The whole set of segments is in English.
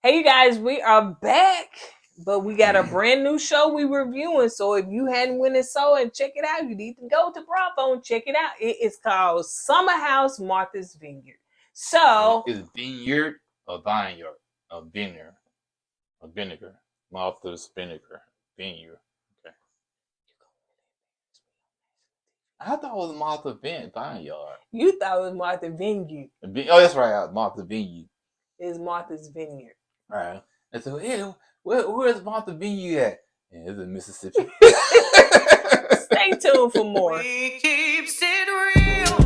Hey, you guys, we are back, but we got a brand new show we reviewing. So if you hadn't went and saw and check it out, you need to go to Bravo and check it out. It is called Summer House Martha's Vineyard. So is Vineyard or Vineyard? A Vineyard. A vinegar. Martha's vinegar. Vineyard. Okay. I thought it was Martha Vineyard. You thought it was Martha Vineyard. Oh, that's right. Martha Vineyard. It's Martha's Vineyard. All right. And so, yeah, where's Martha Vineyard at? Yeah, it's in Mississippi. Stay tuned for more. We keeps it real.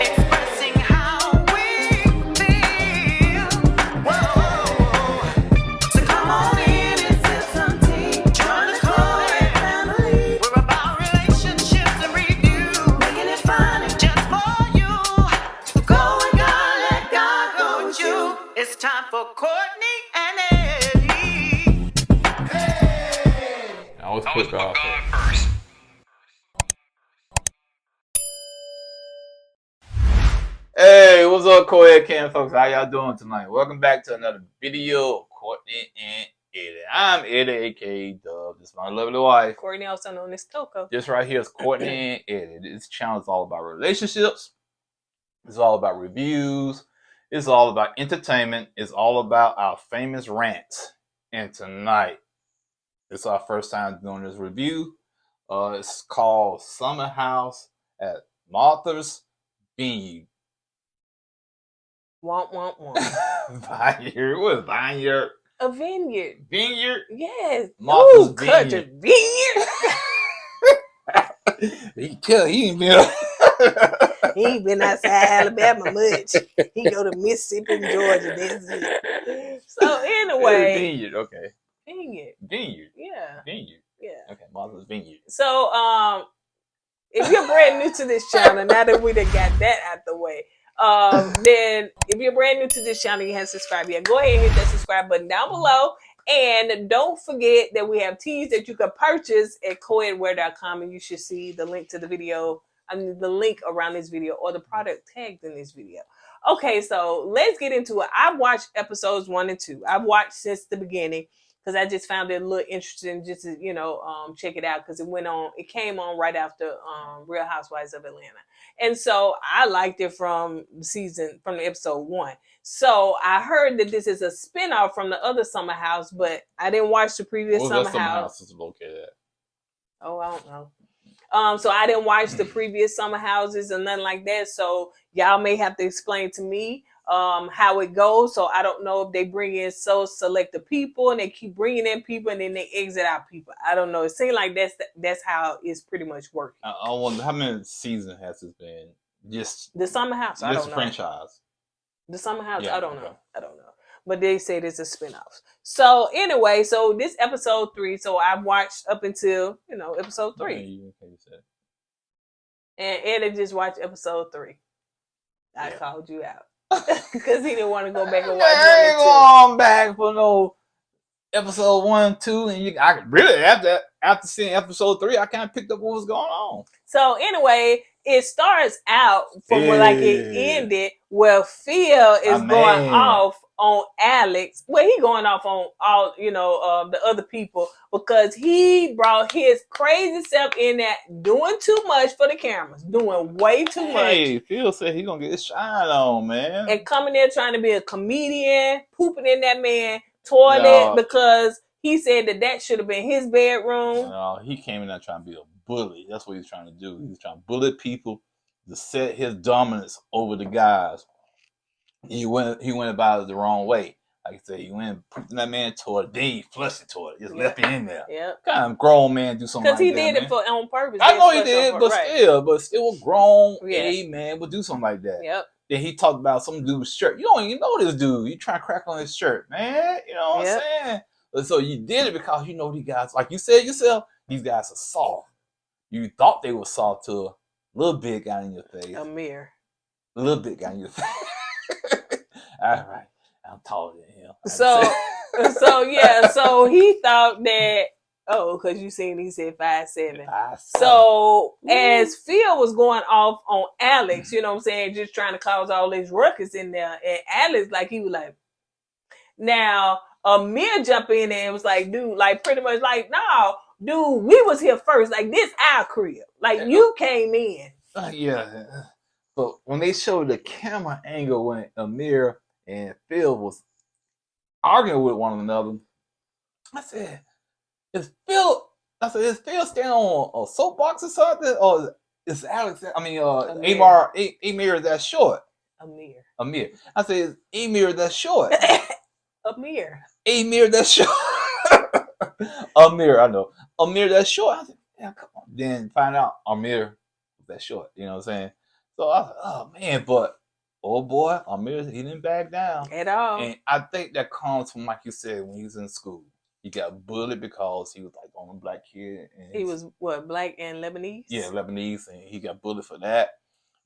Expressing how we feel. Whoa. So come on in and sip some tea. Join the Coed family. We're about relationships and review. Making it fun just for you. Go with God, let God go with you. It's time for Courtney and Eddie. I always put God first. Hey, what's up, Coed Cam folks? How y'all doing tonight? Welcome back to another video of Courtney and Eddie. I'm Eddie, aka Dub. This is my lovely wife. Courtney, also known as Coco. This right here is Courtney and Eddie. This channel is all about relationships. It's all about reviews. It's all about entertainment. It's all about our famous rants. And tonight, it's our first time doing this review. It's called Summer House at Martha's Vineyard. Want. Vineyard. What is Vineyard? A vineyard. Vineyard? Yes. Martha's Ooh, country vineyard. You can tell he ain't been. He ain't been outside Alabama much. He go to Mississippi and Georgia. That's it. So anyway, Vineyard. Okay. Vineyard. Vineyard. Yeah. Vineyard. Yeah. Okay. Martha's Vineyard. So if you're brand new to this channel, now that we done got that out the way, then if you're brand new to this channel, you haven't subscribed yet, go ahead and hit that subscribe button down below. And don't forget that we have teas that you can purchase at coedwear.com, and you should see the link to the video, the link around this video, or the product tagged in this video. Okay, so let's get into it. I've watched episodes 1 and 2. I've watched since the beginning because I just found it a little interesting just to, check it out, because it came on right after Real Housewives of Atlanta. And so I liked it from the episode 1. So I heard that this is a spinoff from the other Summer House, but I didn't watch the previous Summer House. Is located at? Oh, I don't know. So I didn't watch the previous Summer Houses and nothing like that. So y'all may have to explain to me how it goes. So I don't know if they bring in selective people and they keep bringing in people and then they exit out people. I don't know. It seems like that's how it's pretty much working. I wonder how many seasons has this been? Just the Summer House. I don't know. Franchise. The Summer House. Yeah, I don't okay. know. I don't know. But they said it's a spinoff. So anyway, so this episode 3. So I've watched up until episode 3. And Eddie just watched episode 3. I called you out. Because he didn't want to go back and watch I ain't going back for no episode 1, 2, and I really after seeing episode 3, I kind of picked up what was going on. So anyway, it starts out from like it ended where Phil is going off on Alex. Well, he going off on all the other people because he brought his crazy self in there doing too much for the cameras, doing way too much. Hey, Phil said he's gonna get his shine on, man, and coming there trying to be a comedian, pooping in that man toilet because he said that should have been his bedroom. No, he came in there trying to be a bully. That's what he's trying to do. He's trying to bully people to set his dominance over the guys. He went about it the wrong way. Like I said, he went and pooped in that man's toilet, then he flushed the toilet. Just left it in there. Yeah. Kind of grown man do something like that. Because he did it on purpose. I know he did, but still a grown man would do something like that. Yep. Then he talked about some dude's shirt. You don't even know this dude. You trying to crack on his shirt, man. You know what I'm saying? So you did it because you know these guys, like you said yourself, these guys are soft. You thought they were soft to a little bit guy in your face. A mirror. A little bit guy in your face. All right. I'm taller than him. So he thought that, because you seen he said 5'7". So as Phil was going off on Alex, you know what I'm saying, just trying to cause all this ruckus in there, and Alex, like, he was like, Now, Amir jump in there and was like, dude, like pretty much like, no, dude, we was here first. Like, this our crib. Like, you came in. Yeah. But when they showed the camera angle when Amir and Phil was arguing with one another, I said, is Phil standing on a soapbox or something? Or is Alex, Amir that short? Amir. I said, is Amir that short? Amir that short. Amir, I know. Amir that short. I said, yeah, come on. Then find out Amir that short. You know what I'm saying? So I was like, oh man, but oh boy, Amir, he didn't back down at all. And I think that comes from, like you said, when he was in school. He got bullied because he was like the only black kid. And he was what, black and Lebanese? Yeah, Lebanese, and he got bullied for that.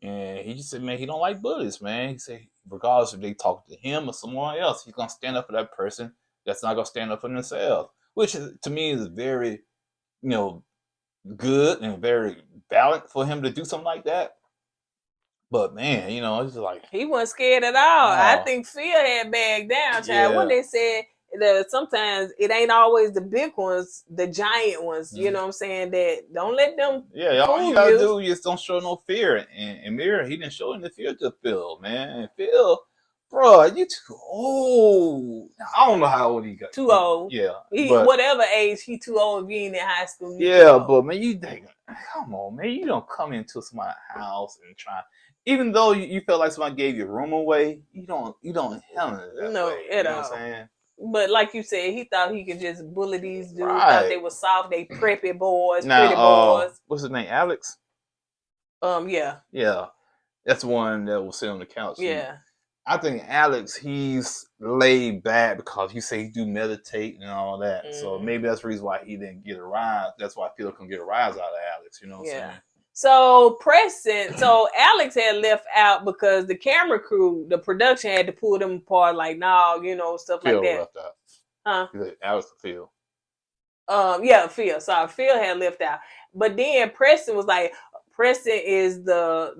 And he just said, man, he don't like bullies, man. He said, regardless if they talk to him or someone else, he's gonna stand up for that person that's not gonna stand up for themselves. Which to me is very, good and very balanced for him to do something like that. But man, it's just like he wasn't scared at all. I think Phil had bagged down, child. When they said that sometimes it ain't always the big ones, the giant ones. You know what I'm saying? That don't let them. Yeah, all you gotta do is just don't show no fear. And Amir, he didn't show any fear to Phil, man. And Phil, bro, you too old. I don't know how old he got. Too old. Yeah, whatever age, he too old being in high school. Yeah, but man, you think, come on, man, you don't come into somebody's house and try. Even though you felt like somebody gave your room away, you don't handle it that way. At all. You know what I'm saying? But like you said, he thought he could just bully these dudes. Thought they were soft, they preppy boys, pretty boys. What's his name? Alex? Yeah. Yeah. That's the one that will sit on the couch. Yeah. I think Alex, he's laid back because you say he do meditate and all that. Mm-hmm. So maybe that's the reason why he didn't get a rise. That's why Phil couldn't get a rise out of Alex. You know what I'm saying? So Alex had left out because the camera crew, the production had to pull them apart, like, stuff Phil like that. Left out. Huh? Alex and Phil. Phil. Sorry, Phil had left out. But then Preston was like, Preston is the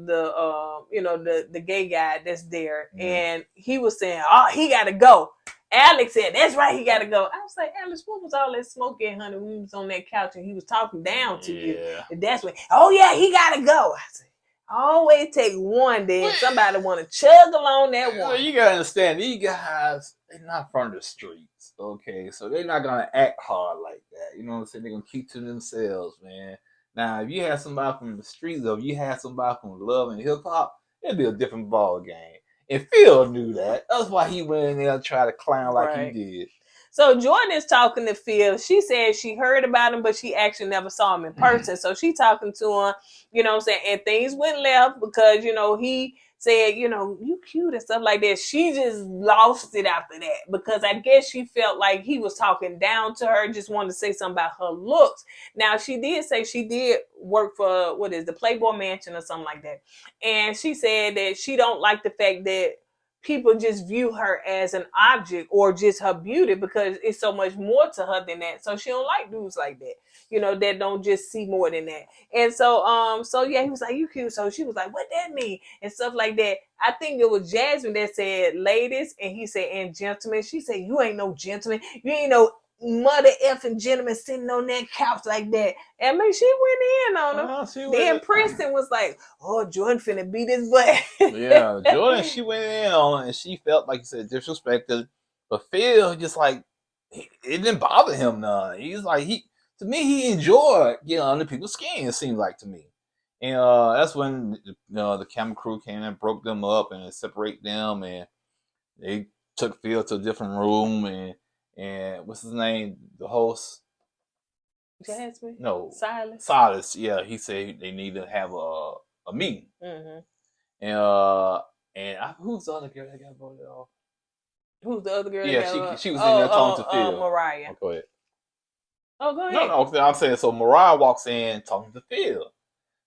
gay guy that's there. Mm-hmm. And he was saying, oh, he gotta go. Alex said, that's right, he gotta go. I was like, Alex, what was all that smoke at, honey? We was on that couch and he was talking down to you. And that's when, oh yeah, he gotta go. I said, always take one, then somebody want to chug along that one. Well, you gotta understand, these guys, they're not from the streets, okay? So they're not gonna act hard like that. You know what I'm saying? They're gonna keep to themselves, man. Now, if you have somebody from the streets, or if you have somebody from love and hip hop, it'd be a different ball game. And Phil knew that. That's why he went in there and tried to clown like he did. So Jordan's talking to Phil. She said she heard about him, but she actually never saw him in person. So she talking to him, you know what I'm saying? And things went left because, he said, you cute and stuff like that. She just lost it after that because I guess she felt like he was talking down to her, just wanted to say something about her looks. Now, she did say she did work for, the Playboy Mansion or something like that. And she said that she don't like the fact that people just view her as an object or just her beauty because it's so much more to her than that. So she don't like dudes like that, that don't just see more than that. And so, he was like, you cute. So she was like, what that mean? And stuff like that. I think it was Jasmine that said ladies and he said, and gentlemen. She said, you ain't no gentleman. You ain't no mother effing gentleman sitting on that couch like that. And man, she went in on him. Then Preston was like, oh, Jordan finna beat his butt. Yeah, Jordan, she went in on it and she felt, like you said, disrespected. But Phil just like, it didn't bother him none. He's like, to me, he enjoyed getting under people's skin, it seemed like to me. And that's when the camera crew came and broke them up and separate them, and they took Phil to a different room, and what's his name? The host? Jasmine? No. Silas? Silas, yeah. He said they need to have a meeting. Mm-hmm. And who's the other girl that got voted off? Who's the other girl? Yeah, she was in there talking to Phil. Mariah. Go ahead. Oh, go ahead. No, I'm saying, so Mariah walks in talking to Phil.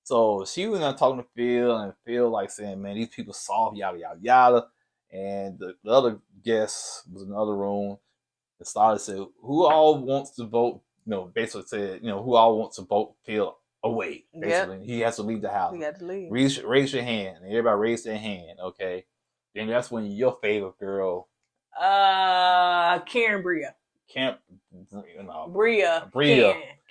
So she was in there talking to Phil, and Phil like saying, man, these people soft, yada, yada, yada. And the other guest was in the other room. And Silas said, who all wants to vote, basically said, who all wants to vote Phil away, basically. Yep. He has to leave the house. He got to leave. Raise your hand. And everybody raise their hand, okay? Then that's when your favorite girl. Karen Bria. Bria.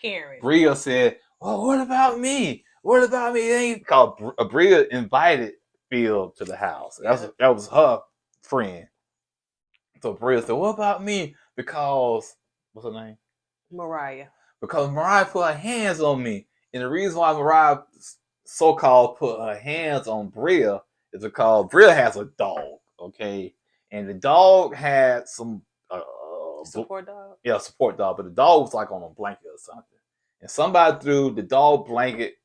Karen. Bria said, "Well, what about me? What about me?" They called Bria invited Phil to the house. That was her friend. So Bria said, "What about me?" Because what's her name? Mariah. Because Mariah put her hands on me, and the reason why Mariah so-called put her hands on Bria is because Bria has a dog, okay, and the dog had some Support dog. Yeah, support dog, but the dog was like on a blanket or something, and somebody threw the dog blanket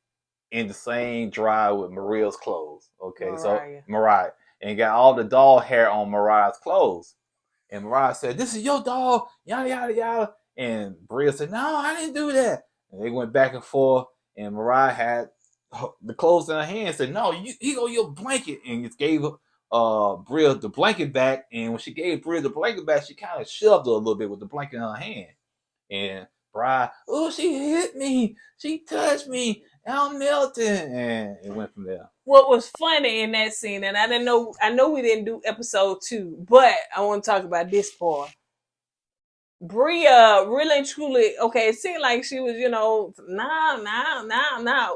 in the same dryer with Mariah's clothes. Okay, so Mariah, and got all the dog hair on Mariah's clothes, and Mariah said, "This is your dog," yada yada yada, and Bria said, "No, I didn't do that," and they went back and forth, and Mariah had the clothes in her hand and said, "No, you go your blanket," and just gave Bria the blanket back, and when she gave Bria the blanket back, she kind of shoved her a little bit with the blanket in her hand, and Bria, "Oh, she hit me, she touched me, I'm melting," and it went from there. What was funny in that scene, and I know we didn't do episode 2, but I want to talk about this part. Bria really and truly, okay, it seemed like she was, nah.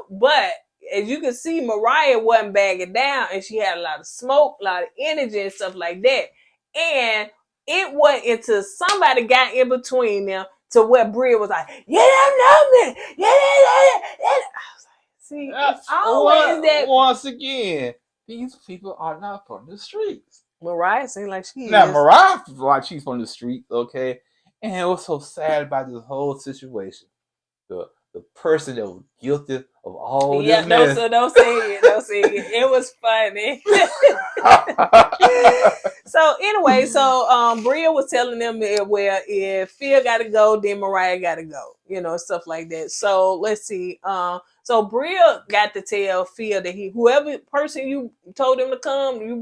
But as you can see, Mariah wasn't bagging down, and she had a lot of smoke, a lot of energy and stuff like that. And it went until somebody got in between them to where Bria was like, "Yeah, I know me. Yeah." I was like, see, it's always that. Once again, these people are not from the streets. Mariah seemed like she is. Now, Mariah, like she's from the streets, okay? And it was so sad about this whole situation. The person that was guilty of all this mess. Don't say it. Don't say it. It was funny. So anyway, Bria was telling them that, well, if Phil got to go, then Mariah got to go, stuff like that. So let's see. So Bria got to tell Phil that whoever person you told him to come, you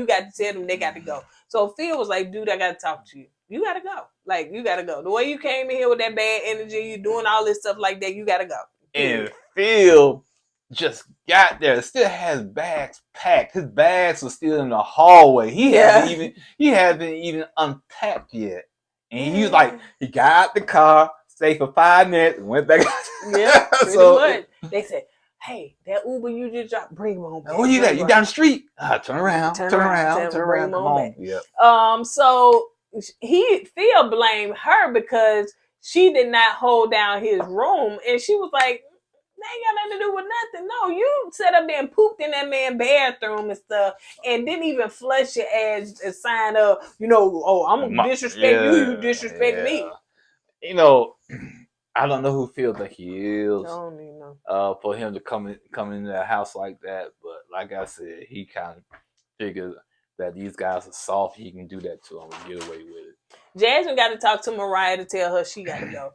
got to tell them they got to go. So Phil was like, "Dude, I got to talk to you. You got to go. Like, you got to go. The way you came in here with that bad energy, you doing all this stuff like that, you got to go." And Phil just got there, still has bags packed. His bags were still in the hallway. He hadn't even unpacked yet. And he was like, he got out the car, stayed for 5 minutes, and went back. Yeah, pretty much. They said, "Hey, that Uber you just dropped, bring him on back." "Where you at? You down the street?" Turn around. Come on. Yeah. So Phil blamed her because she did not hold down his room, and she was like, "That ain't got nothing to do with nothing. No, you sat up there and pooped in that man's bathroom and stuff, and didn't even flush your ass a sign of, I'm gonna disrespect you disrespect me." I don't know who Phil think he is. I don't even know. For him to come into the house like that, but like I said, he kind of figured that these guys are soft. He can do that to them and get away with it. Jasmine got to talk to Mariah to tell her she got to go.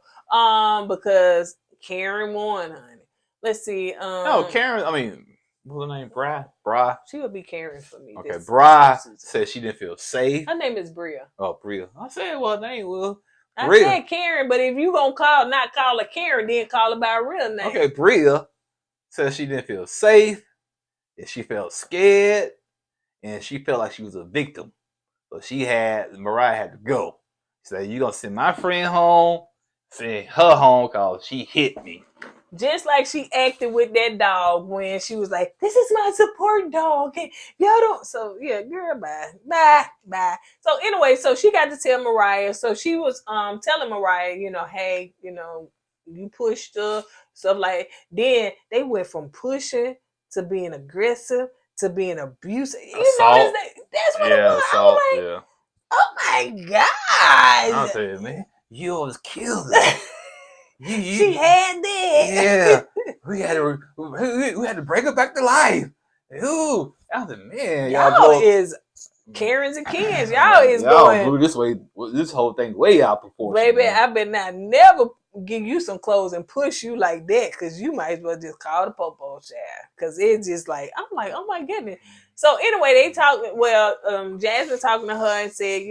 Because Karen won, honey. Let's see. No, Karen. I mean, what's her name? Bri. She would be Karen for me. Okay, Bri said she didn't feel safe. Her name is Bria. Oh, Bria. I said, well, her name was. I said Karen, but if you gonna not call her Karen, then call her by her real name. Okay, Bria said she didn't feel safe, and she felt scared, and she felt like she was a victim. So Mariah had to go. She said, "You gonna send my friend home, send her home because she hit me." Just like she acted with that dog when she was like, "This is my support dog. Y'all don't." So yeah, girl, bye. So anyway, so she got to tell Mariah. So she was telling Mariah, hey, you pushed her, stuff like. Then they went from pushing to being aggressive to being abusive. Assault. That's what it was. Assault, oh my God. I said, man, you almost killed her. She had that. Yeah, we had to bring her back to life. Ooh, I was like, man, y'all is Karens and Kens. Y'all blew this whole thing way out proportion. Baby, I better not never give you some clothes and push you like that, because you might as well just call the popo child. Because it's just like, I'm like, oh my goodness. So anyway, they talk. Well, Jasmine talking to her and said,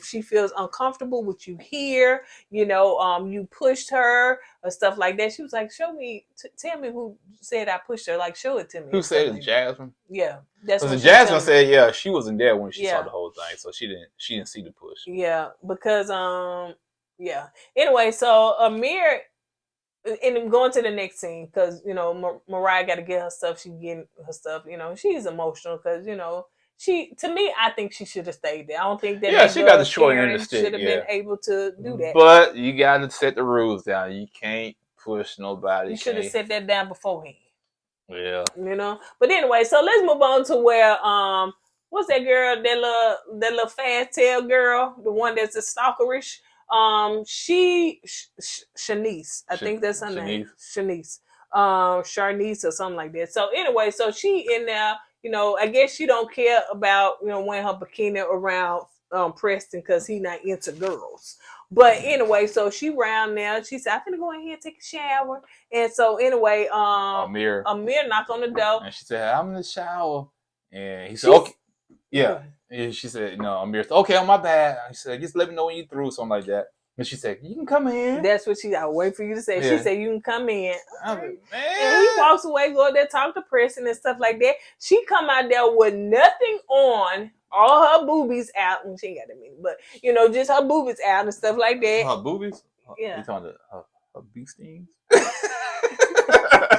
she feels uncomfortable with you here. You pushed her or stuff like that. She was like, show me, tell me who said I pushed her. Like, show it to me. Who said it? Like Jasmine? Yeah. That's what Jasmine said, yeah, she wasn't there when she saw Yeah. the whole thing, so she didn't see the push. Yeah, because yeah. Anyway, so Amir, and going to the next scene, because Mariah got to get her stuff. She getting her stuff. She's emotional because to me, I think she should have stayed there. I don't think that she got the short end of the stick. Should have been able to do that. But you got to set the rules down. You can't push nobody. You should have set that down beforehand. Yeah. But anyway, so let's move on to where what's that girl? That little fast tail girl, the one that's a stalkerish. Shanice, I think that's her name. Shanice. Shanice or something like that. So anyway, so she in there, I guess she don't care about, wearing her bikini around Preston because he not into girls. But anyway, so she round now. She said, I'm gonna go in here and take a shower. And so anyway, Amir knocked on the door. And she said, I'm in the shower. And he said, okay. Yeah. And she said, no, Amir said, okay, on my bad. He said, just let me know when you're through, something like that. And she said, you can come in. That's what I wait for you to say. Yeah. She said, you can come in. Like, man. And he walks away, go there, talk to Preston and stuff like that. She come out there with nothing on, all her boobies out. And she ain't got that many, but, just her boobies out and stuff like that. Her boobies? Yeah. You talking about her bee stings?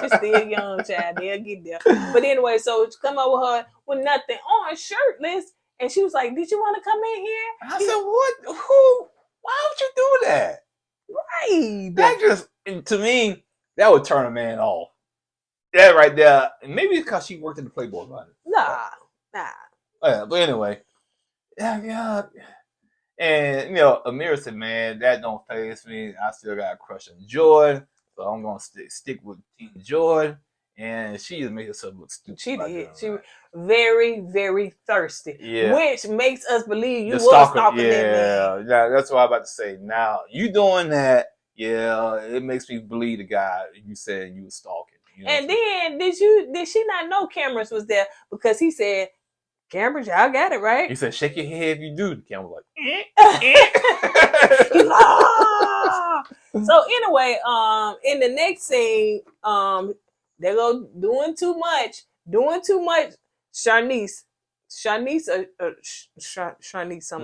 She's still young, child. They'll get there. But anyway, so she come over her with nothing on, shirtless. And she was like, did you want to come in here? I said, what? Who? Why would you do that? Right. That just, to me, that would turn a man off. That right there. And maybe it's because she worked in the Playboy about it. Nah. Yeah, but anyway. Yeah. And, Amir said, man, that don't faze me. I still got a crush on Joy. So I'm going to stick with Team Joy. And she just made herself look stupid. She did. She was very, very thirsty. Yeah. Which makes us believe you the was stalking that man. Yeah, that's what I'm about to say. Now, you doing that, yeah, it makes me believe the guy you said you was stalking. And then, did she not know cameras was there? Because he said, cameras, y'all got it, right? He said, shake your head if you do. The camera was like, So anyway, in the next scene, they go doing too much. Shanice, something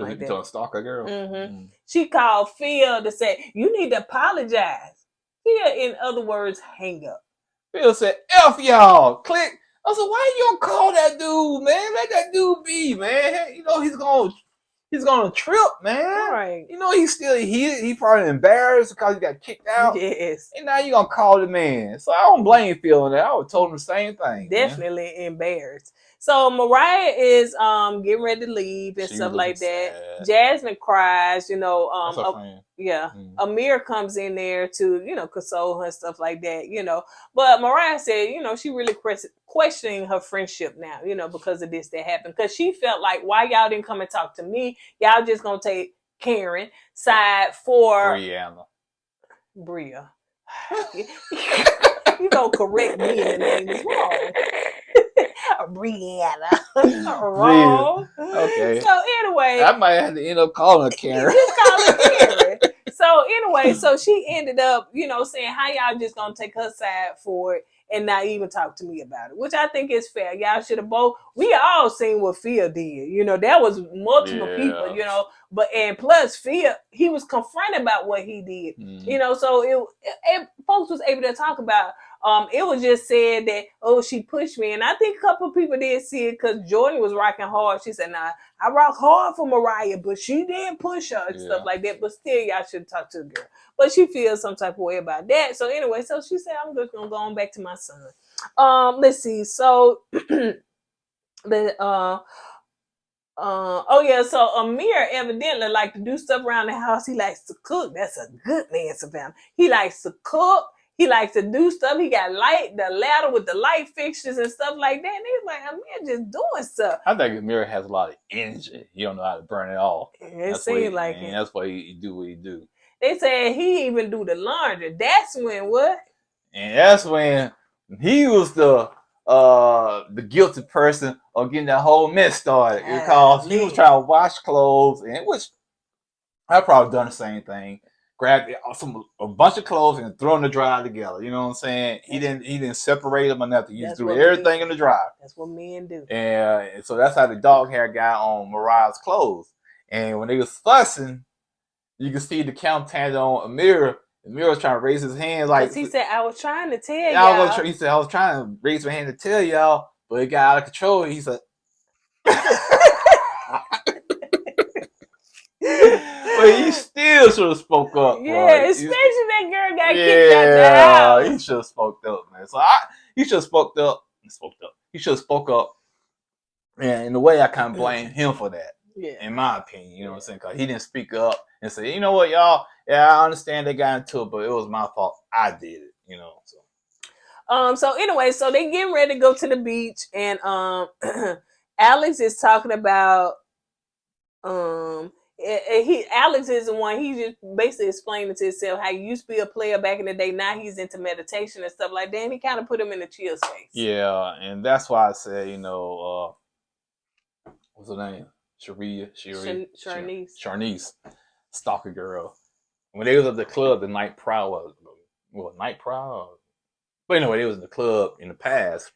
like that. You talking stalker girl? Mm-hmm. She called Phil to say, you need to apologize. Phil, in other words, hang up. Phil said, F y'all, click. I said, why you don't call that dude, man? Let that dude be, man. He's gonna trip, man. Right. He's still he probably embarrassed because he got kicked out. Yes. And now you gonna call the man. So I don't blame Phil on that. I would have told him the same thing. Definitely embarrassed. So Mariah is getting ready to leave and stuff like that. Sad. Jasmine cries, That's her friend. Yeah. Amir comes in there to, console her and stuff like that, But Mariah said, she really questioning her friendship now, because of this that happened. Because she felt like, why y'all didn't come and talk to me? Y'all just gonna take Karen side for Bria. You gonna correct me in the name is wrong. Brianna. Wrong. Okay. So anyway, I might have to end up calling her Karen. Just call her Karen. So anyway, so she ended up, saying how y'all just gonna take her side for it and not even talk to me about it, which I think is fair. Y'all should have both. We all seen what Phil did. That was multiple people. And plus Phil, he was confronted about what he did. So it folks was able to talk about. It was just said that, she pushed me. And I think a couple of people did see it because Jordan was rocking hard. She said, nah, I rock hard for Mariah, but she didn't push her and stuff like that. But still, y'all should talk to the girl. But she feels some type of way about that. So anyway, so she said, I'm just going to go on back to my son. Let's see. So, so Amir evidently like to do stuff around the house. He likes to cook. That's a good man, Savannah. He likes to cook. He likes to do stuff. He got the ladder with the light fixtures and stuff like that. And he's like, Amir just doing stuff. I think Amir has a lot of energy. He don't know how to burn it off. It seems like it. That's why he do what he do. They said he even do the laundry. That's when what? And that's when he was the the guilty person of getting that whole mess started because he was trying to wash clothes, and which I probably done the same thing. Grabbed a bunch of clothes and throw them in the dryer together. You know what I'm saying? He didn't separate them or nothing. He just threw everything in the dryer. That's what men do. And so that's how the dog hair got on Mariah's clothes. And when they was fussing, you can see the countdown on Amir. Amir was trying to raise his hand like he said, "I was trying to tell y'all." He said, "I was trying to raise my hand to tell y'all, but it got out of control." He said. But he still should have spoke up. Yeah, especially that girl got kicked out the house. He should have spoke up, man. So he should have spoke up. He should have spoke up. And in a way, I kind of blame him for that. Yeah. In my opinion, you know what I'm saying? Because he didn't speak up and say, you know what, y'all? Yeah, I understand they got into it, but it was my fault. I did it, you know. So anyway, so they getting ready to go to the beach, and Alex is talking about Alex is the one, he just basically explaining to himself how he used to be a player back in the day. Now he's into meditation and stuff like that. And he kind of put him in a chill space. Yeah, and that's why I said, you know, what's her name? Shanice, stalker girl. When they was at the club, the night prior but anyway, they was in the club in the past,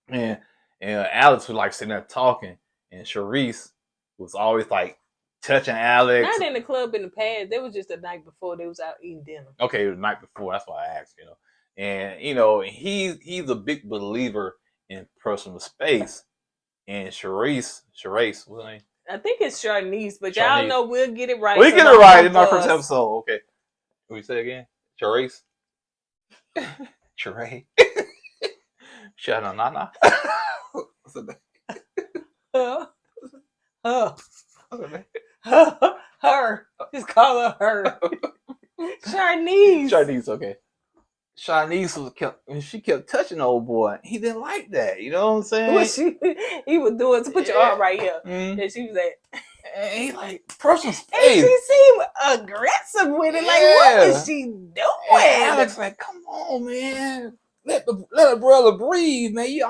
and Alex was like sitting there talking, and Sharice was always like touching Alex. Not in the club in the past. They was just the night before they was out eating dinner. Okay, it was the night before. That's why I asked, you know. And you know, he's a big believer in personal space. And Sharice, what's her name? I think it's Shanice, but y'all know we'll get it right. We get it right in our first episode. Okay. What we say again? Sharice? Sheree? Shanana? What's her name? Her. Just call her. Shanice. Shanice, okay. Shanice she kept touching the old boy. He didn't like that. You know what I'm saying? He was doing to put your arm right here. Mm-hmm. And she was like, and he like personal space. And she seemed aggressive with it. Like, what was she doing? And Alex like, come on, man. Let a brother breathe, man. He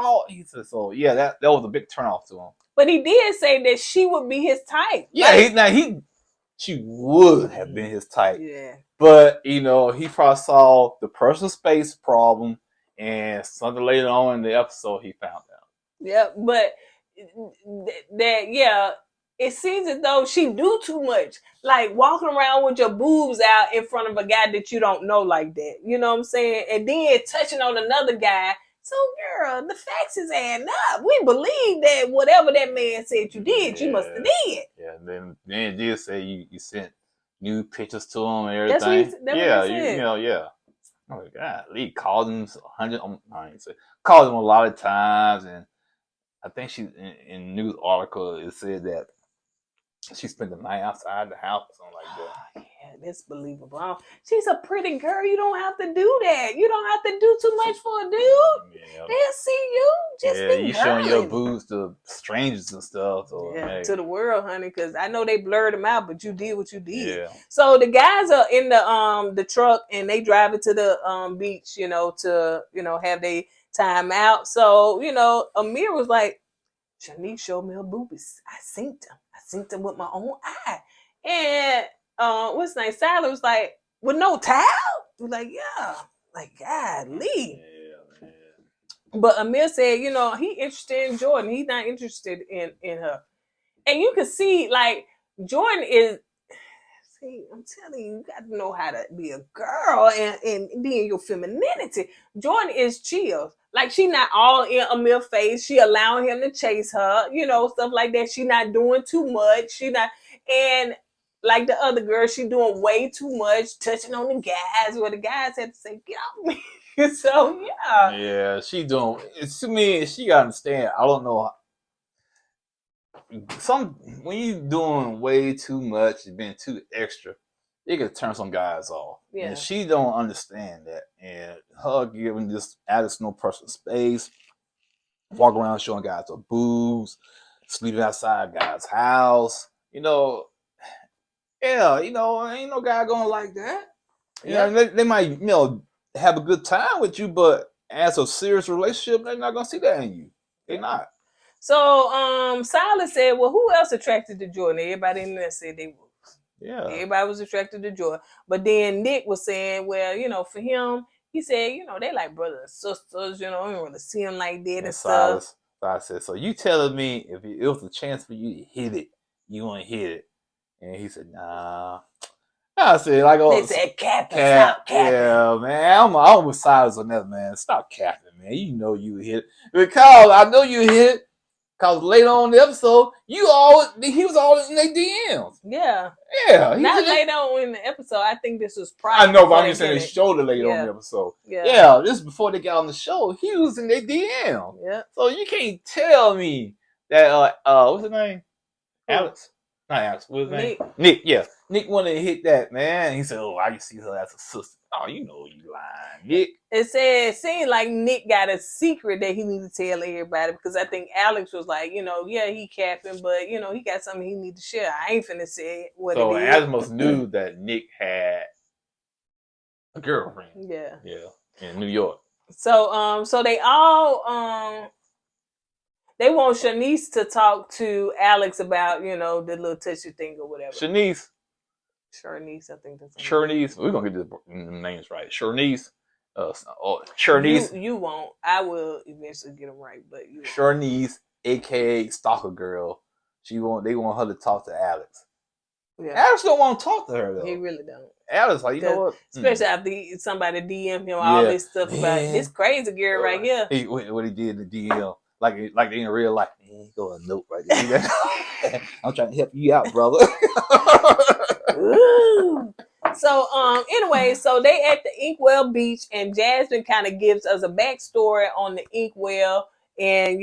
said, so yeah, that was a big turnoff to him. But he did say that she would be his type. Yeah, she would have been his type. Yeah. But, you know, he probably saw the personal space problem, and something later on in the episode he found out. Yeah, but it seems as though she do too much. Like walking around with your boobs out in front of a guy that you don't know like that. You know what I'm saying? And then touching on another guy. So, girl, the facts is adding up. We believe that whatever that man said you did, you must have did. Yeah, and then it did say you sent new pictures to him and everything. That's what he said. Yeah. Oh my God, Lee called him called him a lot of times, and I think she in news article it said that she spent the night outside the house or something like that. Yeah, that's believable. She's a pretty girl. You don't have to do that. You don't have to do too much for a dude. Yeah. They'll see you. Just be you showing your boobs to strangers and stuff. So, to the world, honey, because I know they blurred them out, but you did what you did. Yeah. So the guys are in the truck and they drive it to the beach, to have their time out. So Amir was like, Shanice showed me her boobies. I seen them with my own eye. And what's his name? Silas was like, with no towel? We're like, yeah. Like, golly. Yeah, man. But Amir said, he interested in Jordan. He's not interested in her. And you can see, like, Jordan is, I'm telling you, you got to know how to be a girl and be in your femininity. Jordan is chill. Like, she not all in Amir's face. She allowing him to chase her, stuff like that. She not doing too much. And like the other girl, she doing way too much, touching on the guys, where the guys had to say, get off me. So, yeah. Yeah, she doing, to me, she got to understand, I don't know, when you doing way too much and being too extra, it could turn some guys off. Yeah. And she don't understand that. And her giving this Alex no personal space, walk around showing guys her boobs, sleeping outside guys' house, ain't no guy going like that. Yeah, they might, have a good time with you, but as a serious relationship, they're not gonna see that in you. They're not. So Silas said, well, who else attracted to Jordan? Everybody in there said they were. Yeah. Everybody was attracted to Jordan. But then Nick was saying, well, for him, he said, they like brothers and sisters, I don't really see them like that and stuff. Silas said, so you telling me if it was a chance for you to hit it, you want to hit it? And he said, nah. I said, like, They said, stop capping. Yeah, man. I'm with Silas on that, man. Stop capping, man. You know you hit it. Because I know you hit it. Because later on in the episode, he was all in their DMs. Yeah. Yeah. Not later on in the episode. I think this was prior. I know, but I'm just saying they showed it later on in the episode. Yeah. This is before they got on the show. He was in their DM. Yeah. So you can't tell me that, what's his name? Alex? Not Alex. What's his name? Nick, yeah. Nick wanted to hit that, man. He said, I can see her as a sister. Oh, you know you lying, Nick. It seemed like Nick got a secret that he needed to tell everybody because I think Alex was like, yeah, he capping, but, he got something he need to share. I ain't finna say what it is. So Alex knew that Nick had a girlfriend. Yeah. Yeah, in New York. So they all, they want Shanice to talk to Alex about, the little touchy thing or whatever. Shanice, I think that's Shanice. We're gonna get the names right. Shanice. Shanice. You won't. I will eventually get them right, but you won't. Shanice, aka Stalker Girl. They want her to talk to Alex. Yeah. Alex don't want to talk to her though. He really don't. Alex, like, you know what? Especially after somebody DM him all this stuff about this crazy girl right here. What he did in the DM. Like in real life, man, go a note right there. I'm trying to help you out, brother. Ooh. So anyway, so they at the Inkwell Beach, and Jasmine kind of gives us a backstory on the Inkwell and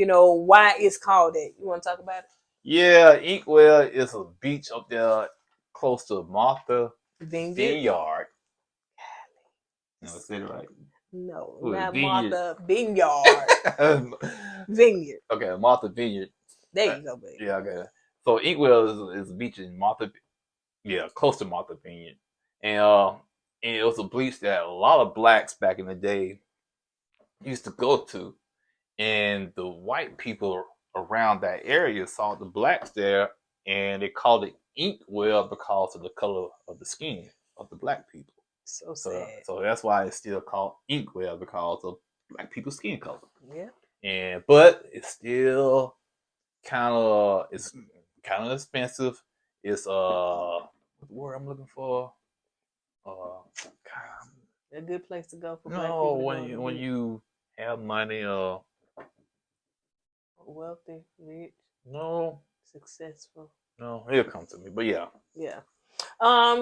why it's called that. You want to talk about it? Yeah, Inkwell is a beach up there close to Martha Vineyard. No, I said it right. No, not Vineyard. Martha Vineyard. Vineyard. Okay, Martha Vineyard. There you go, baby. Yeah, okay. So Inkwell is a beach in Martha. Yeah, close to Martha Vineyard, and it was a beach that a lot of blacks back in the day used to go to, and the white people around that area saw the blacks there, and they called it Inkwell because of the color of the skin of the black people. So sad. So that's why it's still called Inkwell, because of black people's skin color. Yeah. But it's still kind of expensive. It's what word I'm looking for? A good place to go for black no, people. when you have money, wealthy, rich, successful. No, it'll come to me. But yeah. Yeah.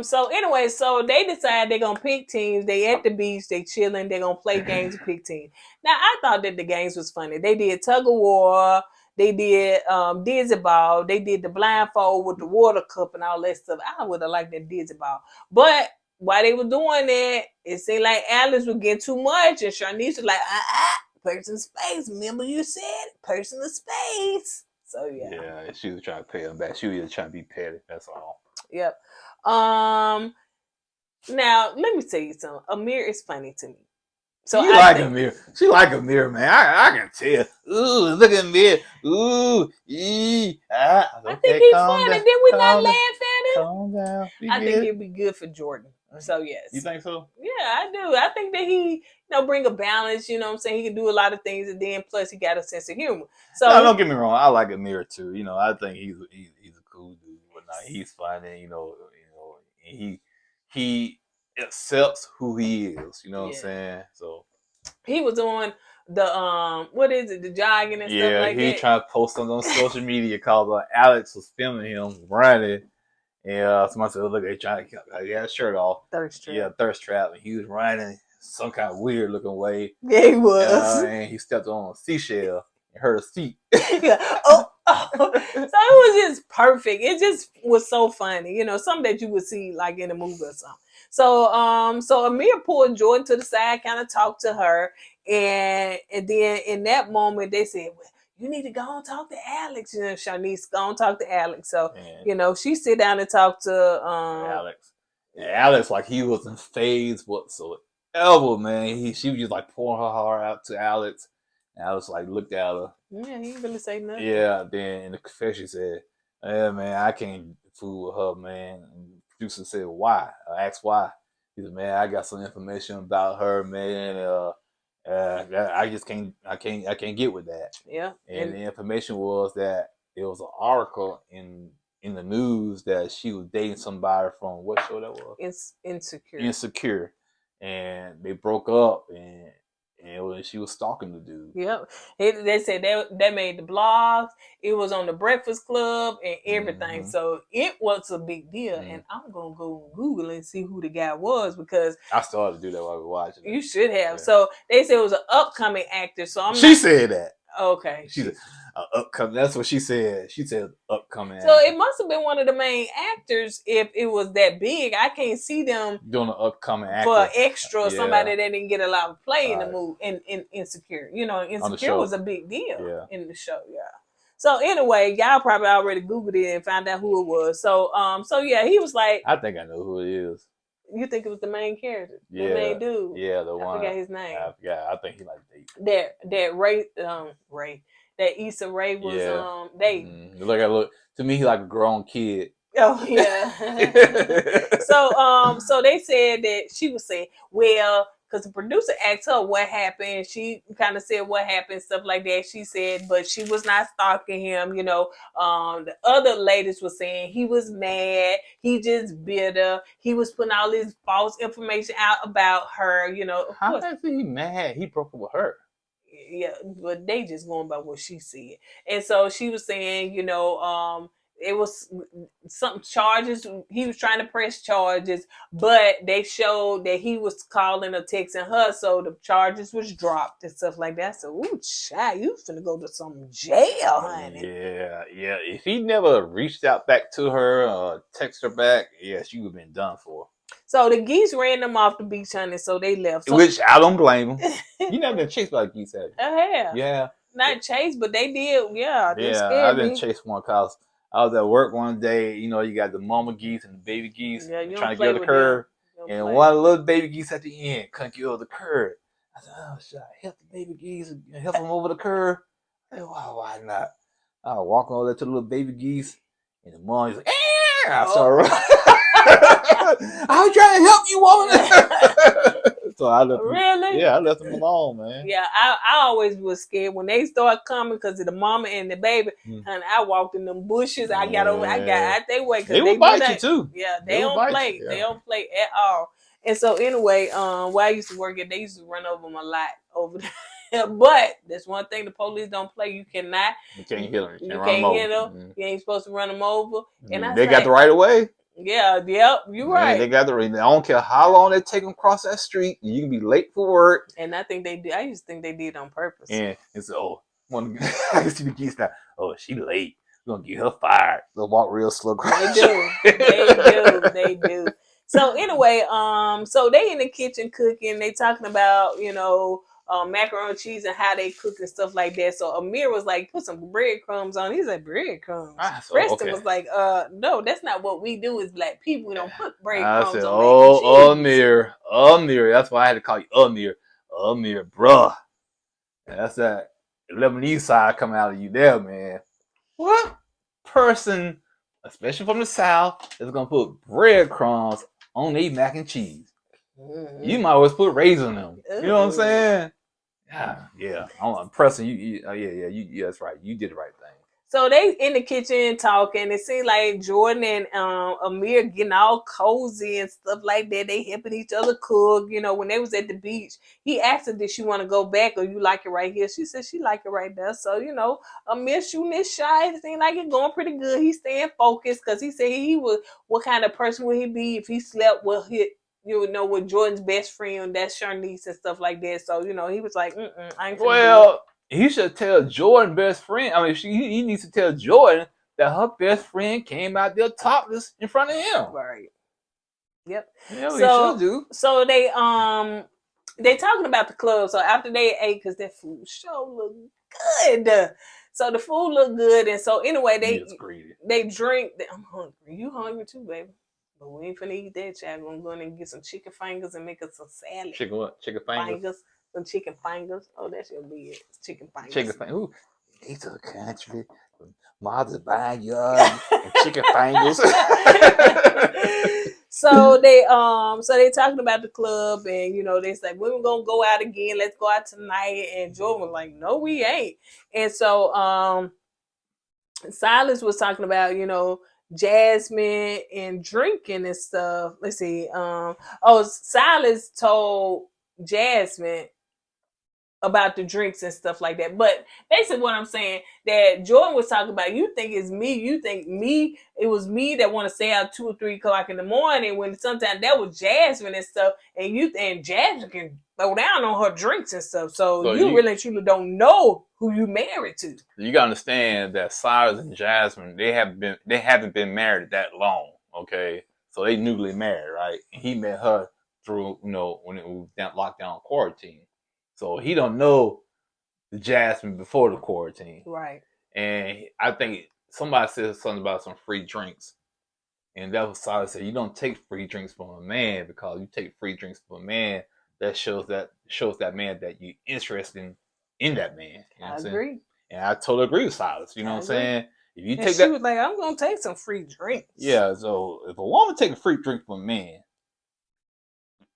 So anyway, so they decide they're gonna pick teams. They at the beach, they chilling, they're gonna play games and pick teams. Now I thought that the games was funny. They did tug of war, they did dizzy ball, they did the blindfold with the water cup and all that stuff. I would have liked that dizzy ball. But while they were doing that, it seemed like Alice was getting too much, and Shanice was like, person space. Remember you said personal space. So yeah. Yeah, she was trying to pay him back. She was just trying to be petty. That's all. Yep. Now let me tell you something. Amir is funny to me. So you like Amir. She like Amir, man. I can tell. Ooh, look at Amir. Ooh, I think he's funny. Did we not laugh at him? Calm down. I think it'd be good for Jordan. So yes. You think so? Yeah, I do. I think that he, bring a balance. You know what I'm saying? He can do a lot of things, and then plus he got a sense of humor. So no, don't get me wrong. I like Amir too. I think he's a cool dude. Whatnot. He's funny. He accepts who he is. You know what I'm saying? So he was on the what is it? The jogging and stuff like that. Yeah, he trying to post something on social media called Alex was filming him running. And somebody said, "Look, they trying to get his shirt off." Thirst trap. Yeah, thirst trap. And he was running some kind of weird looking way. Yeah, he was. And he stepped on a seashell and hurt his feet. oh. So it was just perfect. It just was so funny. Something that you would see like in a movie or something. So Amir pulled Jordan to the side, kind of talked to her, and then in that moment they said, well, you need to go and talk to Alex. Shanice, go and talk to Alex. So, she sit down and talk to Alex. And Alex, like he wasn't phased whatsoever. ever, man. She was just like pouring her heart out to Alex, and Alex like looked at her. Yeah, he didn't really say nothing. Yeah, then in the confession said, "Yeah, man, I can't fool with her, man." And the producer said, "Why?" I asked why. He said, "Man, I got some information about her, man. I just can't get with that." Yeah. And the information was that it was an article in the news that she was dating somebody from what show that was? Insecure. Insecure, and they broke up, and she was stalking the dude. Yep. They said that made the blogs. It was on the Breakfast Club and everything. Mhm. So it was a big deal. Mhm. And I'm gonna go Google and see who the guy was because I started to do that while we were watching it. you should have. Yeah. So they said it was an upcoming actor. So She said that. Okay. She's upcoming. That's what she said. She said upcoming. So it must have been one of the main actors if it was that big. I can't see them doing an upcoming actor for extra or Yeah. somebody that didn't get a lot of play in the Right. movie in Insecure. You know, On the Insecure show. was a big deal Yeah. in the show. Yeah. So anyway, y'all probably already Googled it and found out who it was. So yeah, he was like, I think I know who it is. you think it was the main character, Yeah. the main dude? Yeah, the I one. forgot his name. I think he like Dave. That Ray, that Issa Rae was Yeah. dating. Look to me, he like a grown kid. Oh yeah. So they said that she was saying, well, because the producer asked her what happened. She kind of said what happened, stuff like that. She said, but she was not stalking him. You know, the other ladies were saying he was mad. He just bitter. He was putting all this false information out about her. You know, of How course. is he mad? He broke up with her. Yeah, but they just going by what she said. And so she was saying, you know, it was some charges. He was trying to press charges, but they showed that he was calling or texting her, so the charges was dropped and stuff like that. So, ooh, child, you finna go to some jail, honey. Yeah. If he never reached out back to her or text her back, yeah, she would have been done for. So the geese ran them off the beach, honey, so they left. So, Which I don't blame him. You never been chased by geese, have you? Yeah. Not chased, but they did. Yeah, they Yeah, scared I've been me. chased one cause I was at work one day. You know, you got the mama geese and the baby geese Yeah, you trying don't to get play over the with curve. them. And one little baby geese at the end couldn't get over the curve. I said, oh, should I help the baby geese and help them over the curve? I said, why not? I was walking over there to the little baby geese, and the mom was like, I started I was trying to help you, woman. So I left them, Really? Yeah, I left them alone, man. Yeah, I always was scared when they start coming because of the mama and the baby. And I walked in them bushes. I got out their way because They will bite you too. Yeah, They will don't bite play. you, yeah. They don't play at all. And so anyway, where I used to work at, they used to run over them a lot over there. But that's one thing the police don't play. You cannot. You can't hit them. You can't hit them. You ain't supposed to run them over. And I They got the right of way. Yeah, yep, you're right. They got the right. I don't care how long they take them across that street. You can be late for work. And I think they did. I used to think they did on purpose. And it's I can see the geese now. Oh, she late. We're gonna get her fired. They'll walk real slow. They do. They do. So anyway, so they in the kitchen cooking. They talking about, you know, macaroni and cheese and how they cook and stuff like that. So Amir was like, put some breadcrumbs on. He's like, breadcrumbs. Preston was like, no, that's not what we do as black people. We don't put breadcrumbs I said, on mac and cheese. Amir. That's why I had to call you Amir, bruh. That's that Lebanese side coming out of you there, man. What person, especially from the South, is gonna put breadcrumbs on their mac and cheese? Mm-hmm. You might always put raisins on them. You know what I'm saying? Yeah. I'm pressing you. Yeah, that's right. You did the right thing. So they in the kitchen talking. It seemed like Jordan and Amir getting all cozy and stuff like that. They helping each other cook. You know, when they was at the beach, he asked her, did she want to go back or you like it right here? She said she like it right there. So, you know, Amir shooting his shot. It seemed like it's going pretty good. He's staying focused because he said he was, what kind of person would he be if he slept with with Jordan's best friend, that's Shanice and stuff like that. So, you know, he was like, I ain't Well, he should tell Jordan best friend. I mean, he needs to tell Jordan that her best friend came out there topless in front of him. Right. Yep. Yeah, he should do. So they talking about the club. So after they ate, because that food sure looked good. So the food looked good, and so anyway, they drink. I'm hungry. You hungry too, baby? But we ain't finna eat that, child. We're going to get some chicken fingers and make us some salad. Chicken what? Chicken fingers? Some chicken fingers. Oh, that should be it. Chicken fingers. Chicken fingers. Ooh, it's a country. Mother's backyard and chicken fingers. So they talking about the club, and they say we're gonna go out again. Let's go out tonight. And Jordan was like, "No, we ain't." And so Silas was talking about Jasmine and drinking and stuff. Let's see. Silas told Jasmine about the drinks and stuff like that. But basically what I'm saying, that Jordan was talking about, you think it's me, it was me that want to stay out 2 or 3 o'clock in the morning, when sometimes that was Jasmine and stuff, and Jasmine can throw down on her drinks and stuff. So you really truly don't know who you married to. You gotta understand that Silas and Jasmine, they haven't been married that long, okay? So they newly married, right? And he met her through, when it was locked down quarantine. So he don't know the Jasmine before the quarantine. Right. And I think somebody said something about some free drinks. And that was Silas said, you don't take free drinks from a man, because you take free drinks from a man, that shows that man that you're interested in that man. You know what I'm agree. Saying? And I totally agree with Silas. You know what I'm saying? If you she was like, I'm gonna take some free drinks. Yeah, so if a woman take a free drink from a man,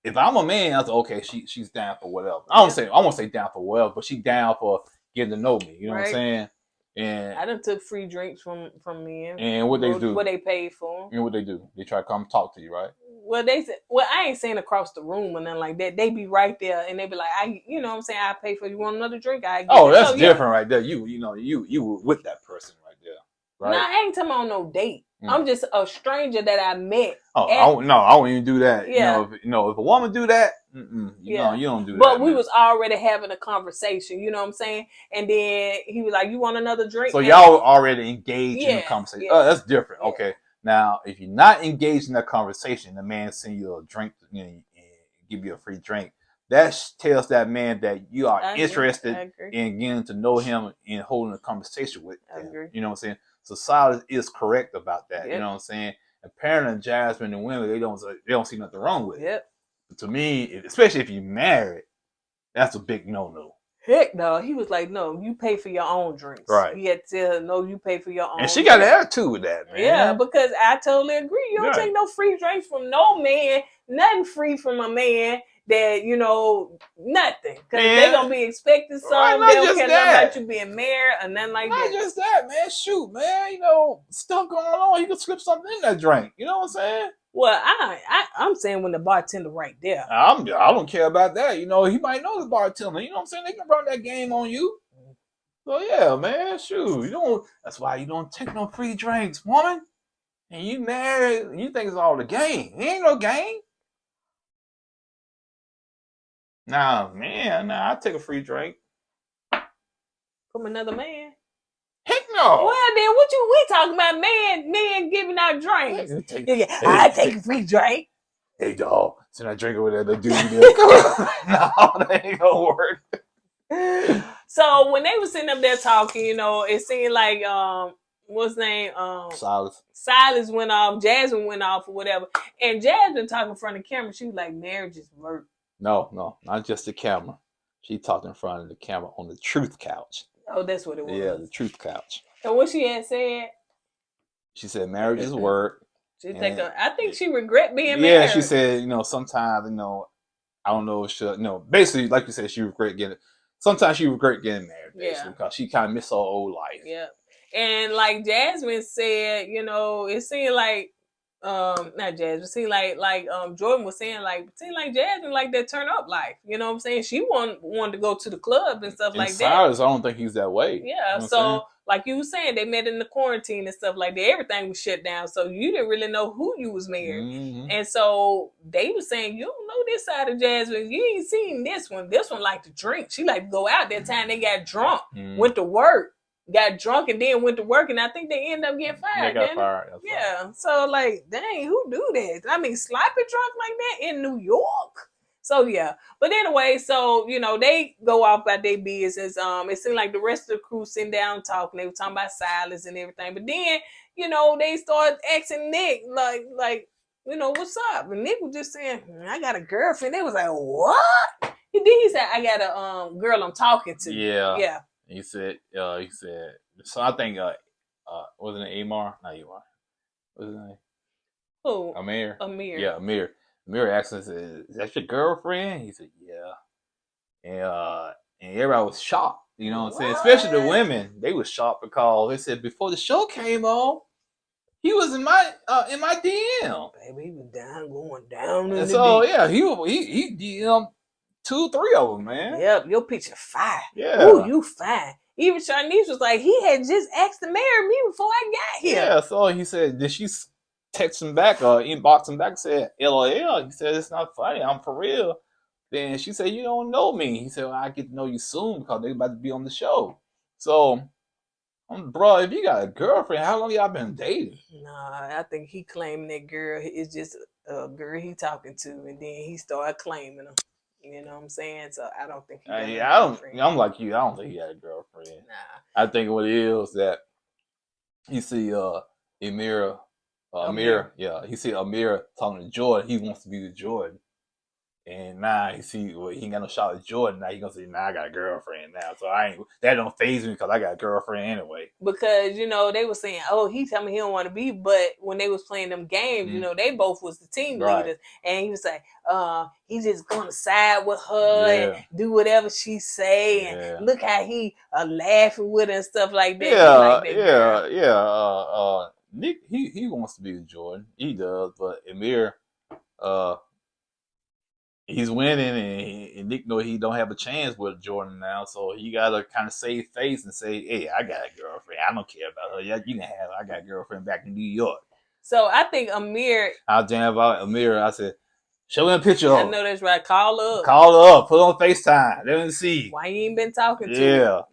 if I'm a man, I was like, okay, she's down for whatever. I won't say down for whatever, but she's down for getting to know me. You know what I'm saying? And I done took free drinks from men. And what they do? What they paid for. And what they do? They try to come talk to you, right? Well, they said, I ain't saying across the room or nothing like that. They be right there and they be like, you know what I'm saying? I pay for you. Want another drink? That's different right there. You were with that person right there, right? No, I ain't talking about no date. I'm just a stranger that I met. I won't even do that. Yeah. If a woman do that, you don't do that. But we was already having a conversation, you know what I'm saying? And then he was like, you want another drink? So y'all already engaged in the conversation. Yeah. Oh, that's different. Yeah. Okay. Now, if you're not engaged in that conversation, the man send you a drink, and give you a free drink, that tells that man that you are interested in getting to know him and holding a conversation with him. You know what I'm saying? So Silas is correct about that. Yep. You know what I'm saying? Apparently, Jasmine and women, they don't see nothing wrong with it. Yep. But to me, especially if you're married, that's a big no-no. Heck no. He was like, no, you pay for your own drinks. Right. He had to tell her, no, you pay for your own And she got an attitude with that, man. Yeah, because I totally agree. You don't take no free drinks from no man. Nothing free from a man that, nothing. Because they're going to be expecting something. They don't care nothing about you being married or nothing like that. Not just that, man. Shoot, man. Stuff going on. You can slip something in that drink. You know what I'm saying? Well, I'm saying when the bartender right there. I don't care about that. He might know the bartender. You know what I'm saying? They can run that game on you. So yeah, man. Shoot, that's why you don't take no free drinks, woman. And you married, you think it's all the game. It ain't no game. Nah, man. I take a free drink from another man. Heck no. Well, then we talking about men giving out drinks? I take a free drink. Hey, dog. Send that drink over there. The dude. No, that ain't gonna work. So when they were sitting up there talking, it seemed like what's his name? Silas. Silas went off. Jasmine went off or whatever. And Jasmine talking in front of the camera. She was like, marriage is work. No, not just the camera. She talked in front of the camera on the truth couch. Oh, that's what it was. Yeah, the truth couch. And what she had said? She said marriage is work. I think she regret being married. Yeah, she said, sometimes, I don't know if basically, like you said, she regret getting married, basically, because she kind of missed her old life. Yeah. And like Jasmine said, it seemed like not Jasmine, it seemed like Jordan was saying, it seemed like Jasmine like that turn up life. You know what I'm saying? She wanted to go to the club and stuff like Silas, that. I don't think he's that way. Yeah. So like you were saying, they met in the quarantine and stuff like that. Everything was shut down. So you didn't really know who you was married. Mm-hmm. And so they were saying, you don't know this side of Jasmine. You ain't seen this one. This one like to drink. She like to go out. That time they got drunk, went to work, got drunk, and then went to work. And I think they ended up getting fired. They got fired. Yeah. So like, dang, who do that? I mean, sloppy drunk like that in New York? So yeah, but anyway, so they go off about their business. It seemed like the rest of the crew sitting down talking. They were talking about Silas and everything. But then, they start asking Nick like, what's up? And Nick was just saying, I got a girlfriend. They was like, what? He said, I got a girl I'm talking to. Yeah. Yeah. He said, so I think, wasn't it Amar? Not Amar. What's his name? Who? Amir. Amir. Yeah, Amir. Amir asked him, said, is that your girlfriend? He said, yeah. And everybody was shocked, you know what I'm saying? Especially the women. They was shocked because they said before the show came on, he was in my DM. Baby, he was going down. And so yeah, he DM 2, 3 of them, man. Yep, your picture fine. Yeah. Ooh, you fine. Even Shanice was like, he had just asked to marry me before I got here. Yeah, so he said, did she text him back or inbox him back and said, LOL? He said, it's not funny, I'm for real. Then she said, you don't know me. He said, well, I get to know you soon because they're about to be on the show. So, bro, if you got a girlfriend, how long y'all been dating? Nah, I think he claiming that girl is just a girl he talking to, and then he started claiming her. You know what I'm saying? So I don't think he got a girlfriend. I'm like you. I don't think he got a girlfriend. Nah. I think what it is that he see Amir. He see Amir talking to Jordan. He wants to be with Jordan. And now he see he ain't got no shot at Jordan. Now he gonna say, I got a girlfriend now. So that don't faze me because I got a girlfriend anyway. Because, they were saying, oh, he tell me he don't want to be, but when they was playing them games, they both was the team leaders. And he was like, he just gonna side with her and do whatever she say. And look how he laughing with her and stuff like that. Nick, he wants to be with Jordan. He does, but Amir, he's winning, and Nick know he don't have a chance with Jordan now, so he gotta kind of save face and say, "Hey, I got a girlfriend. I don't care about her. Yeah, you can have her. I got a girlfriend back in New York." So I think Amir. I jammed about Amir. I said, "Show me a picture of her." I know that's right. Call her up. Call her up. Put her on FaceTime. Let me see. Why you ain't been talking to her?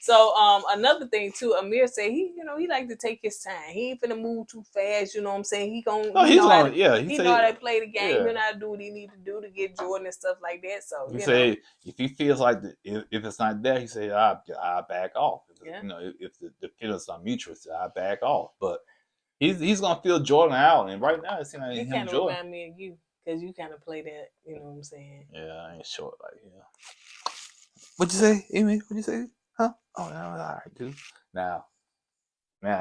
So another thing too, Amir said he like to take his time. He ain't finna move too fast. You know what I'm saying? He gonna. No, he know how to play the game. Yeah. He know how to do what he need to do to get Jordan and stuff like that. So he say if he feels like if it's not there, he say I back off. If the feelings are mutual, I back off. But he's gonna feel Jordan out, and right now it seems like him kind of Jordan. remind me of you because you kind of play that. You know what I'm saying? Yeah, I ain't short like him. What'd you say, Amy? What'd you say? Huh? Oh, no, all right, dude. Now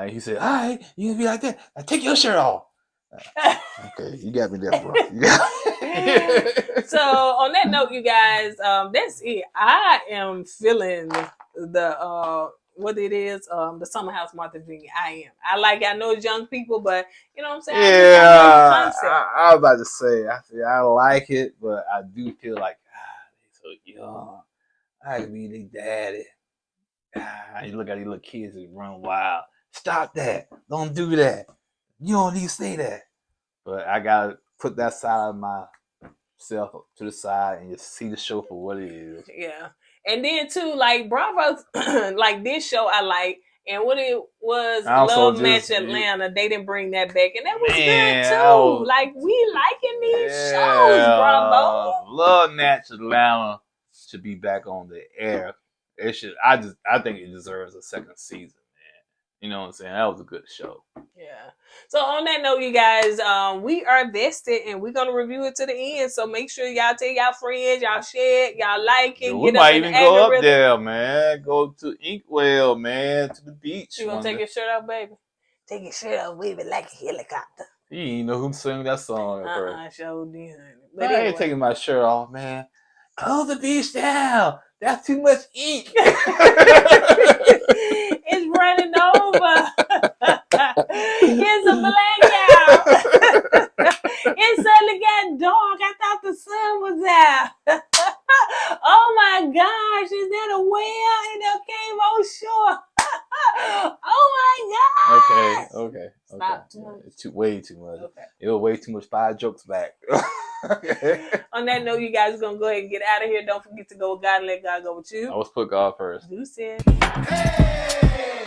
he said, all right, you gonna be like that. Now take your shirt off. Okay, you got me there, bro. So on that note, you guys, that's it. I am feeling the what it is, the Summer House Martha Vineyard. I know it's young people, but you know what I'm saying? Yeah, I was about to say, I like it, but I do feel like, they're so young. I could be their daddy. You look at these little kids that run wild. Stop that. Don't do that. You don't need to say that. But I got to put that side of myself to the side and just see the show for what it is. Yeah. And then, too, like, Bravo's, like, this show I like. And what it was, Love Match Atlanta, they didn't bring that back. And that was good, too. Like, we liking these shows, Bravo. Love Match Atlanta should be back on the air. It should. I think it deserves a second season, man. You know what I'm saying? That was a good show. Yeah. So on that note, you guys, we are vested and we're gonna review it to the end. So make sure y'all tell y'all friends, y'all share it, y'all like it. We might even go up there, man. Go to Inkwell, man, to the beach. You gonna take your shirt off, baby? Take your shirt off, wave it like a helicopter. You didn't know who sang that song at first. Sure did, honey. But I ain't taking my shirt off, man. Close the beach down. That's too much ink. It's running over. It's a blackout. It suddenly got dark. I thought the sun was out. Oh my gosh, is that a whale? And that came on shore. Oh my God. Okay. Stop too much. It's way too much. Okay. It was way too much 5 jokes back. Okay. On that note, you guys are going to go ahead and get out of here. Don't forget to go with God and let God go with you. I was put God first. You said. Hey!